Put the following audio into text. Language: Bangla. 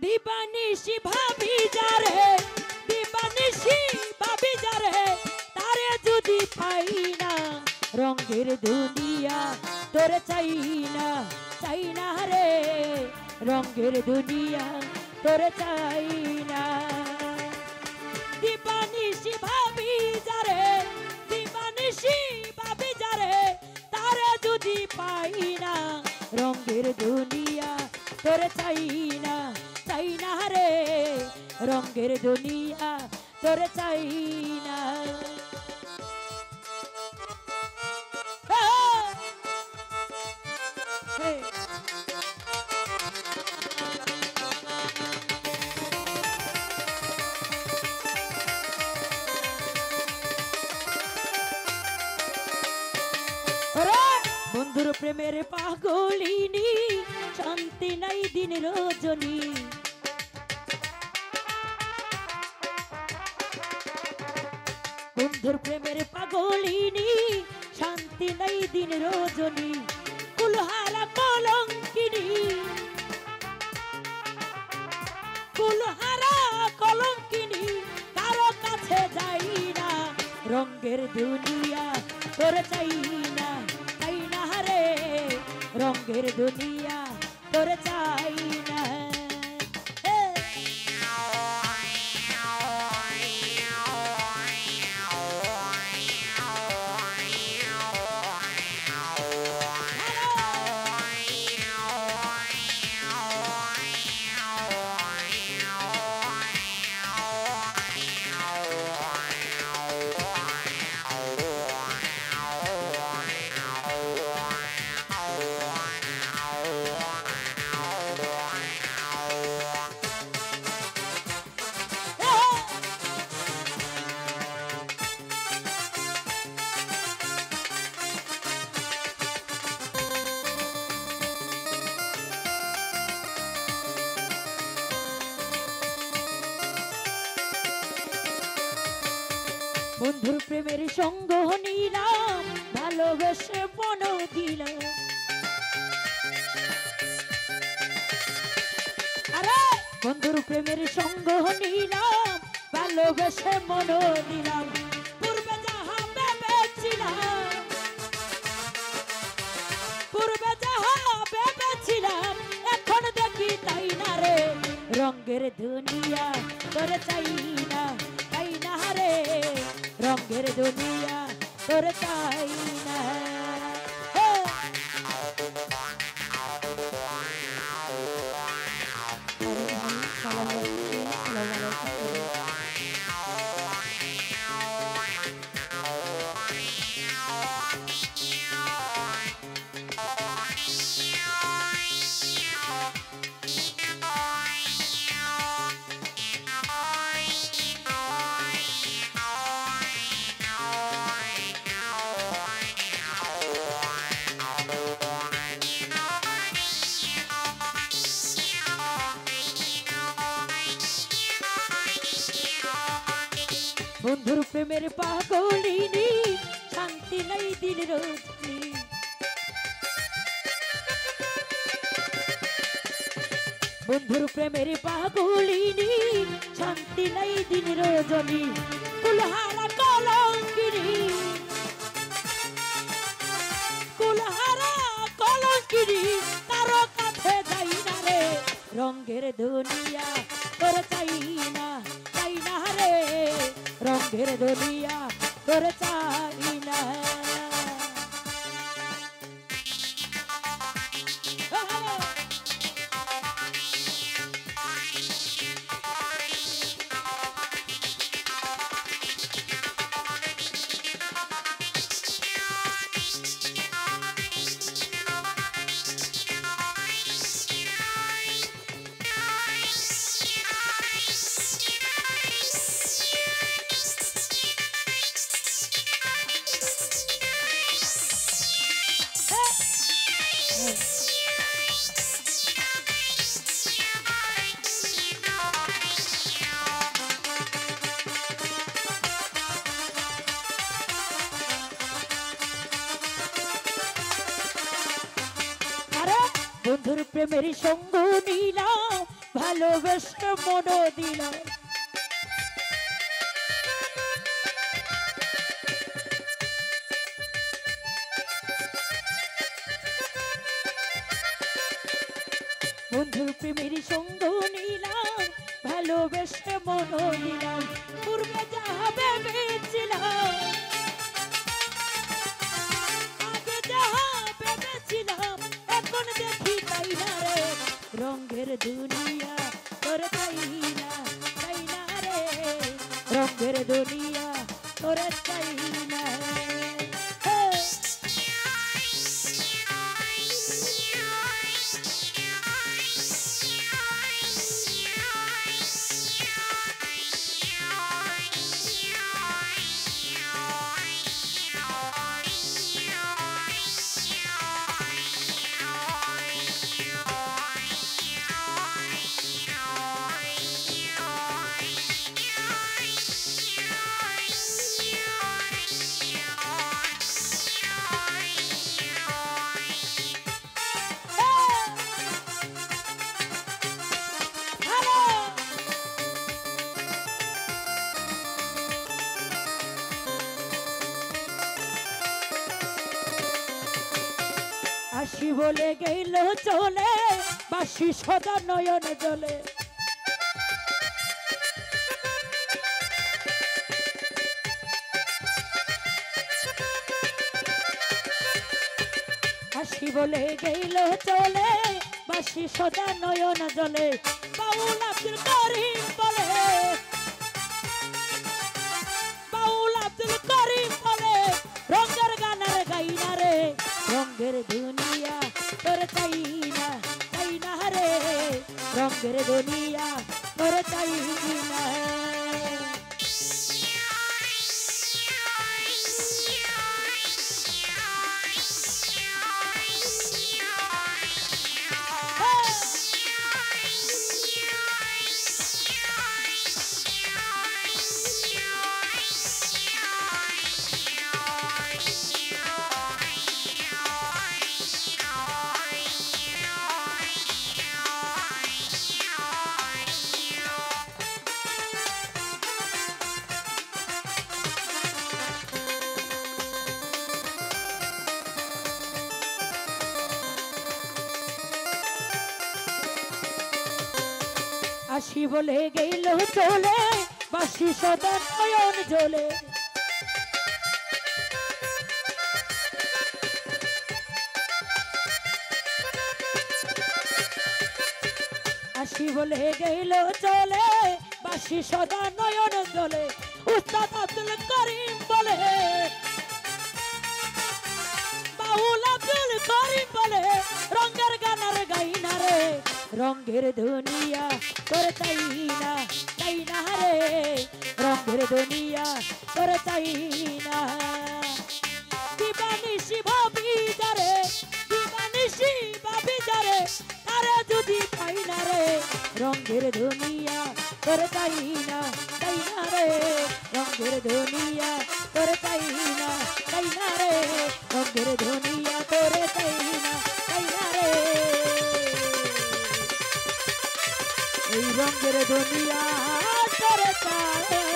দিবানিশি ভাবি যারে, দিবানিশি ভাবি যারে, তারে যদি পাই না রঙের দুনিয়া তোরে চাই না রে, রঙের দুনিয়া তোরে চাই না। দিবানিশি ভাবি যারে, দিবানিশি ভাবি যারে, তারে যদি পাই না রঙের দুনিয়া তোরে চাই না রে, রঙের দুনিয়া তোরে চাই না। বন্ধুর প্রেমের পাগলিনী, শান্তি নাই দিন রজনী। বন্ধুর প্রেমের পাগলিনী, শান্তি নাই দিন রজনী। কুলহারা কলঙ্কিনী, কুলহারা কলঙ্কিনী, কারো কাছে যাই না রঙের দুনিয়া তোরে চাই না রে, রঙের দুনিয়া তোরে চাই না। বন্ধুর প্রেমের সঙ্গ নিলাম, ভালোবেসে মন দিলাম। আরে বন্ধুর প্রেমের সঙ্গ নিলাম, ভালোবেসে মন দিলাম। পূর্বে যাহা ভেবেছিলাম, পূর্বে যাহা ভেবেছিলাম, এখন দেখি তাই না রে, রঙের দুনিয়া তোরে চাই না রে, রঙের দুনিয়া তোরে চাই না। বন্ধুর প্রেমের পাগলিনী, শান্তি নাই দিন রজনী। বন্ধুর প্রেমের পাগলিনী, শান্তি নাই দিন রজনী। কুলহারা কলঙ্কিনী, কুলহারা কলঙ্কিনী, কারো কাছে যাই না রে, রঙের দুনিয়া তোরে চাই না রে, রঙের দুনিয়া তোরে চাই না। বন্ধুর প্রেমের সঙ্গ নিলাম, ভালোবেসে মন দিলাম। বন্ধুর প্রেমের সঙ্গ নিলাম, ভালোবেসে মন দিলাম। পূর্বে যাহা ভেবেছিলাম, আগে যাহা ভেবেছিলাম, এখন দেখি তাই না রে। রঙের দুনিয়া তোর তাই না, তাই না রে। রঙের দুনিয়া তোর তাই না রে। আসি বলে গেল চলে, বাসি সদা নয়ন জলে। আসি বলে গেল চলে, বাসি সদা নয়ন জলে। বাউল আব্দুল করিম বলে, বাউল আব্দুল করিম বলে, রঙের গানার গাইনা রে। রঙের দুনিয়া তোর চাই না, চাই না রে। রঙের দুনিয়া তোর চাই না। আসি বলে গেল চলে, বাসি সদা নয়ন জলে। আসি বলে গেল চলে, বাসি সদা নয়ন জলে। উস্তাদ আব্দুল করিম বলে, বাউল আব্দুল করিম বলে, রঙের গানার গাইনা রে। রঙের দুনিয়া তোর চাই না, চাই না রে। রঙের দুনিয়া তোর চাই না। দিবানিশি ভাবি যারে, দিবানিশি ভাবি যারে, তারে যদি পাই না রে। রঙের দুনিয়া তোর চাই না, চাই না রে। রঙের দুনিয়া তোর চাই না, চাই না রে। রঙের দুনিয়া তোর চাই না, চাই না রে। এই রঙের দুনিয়া তোর চাই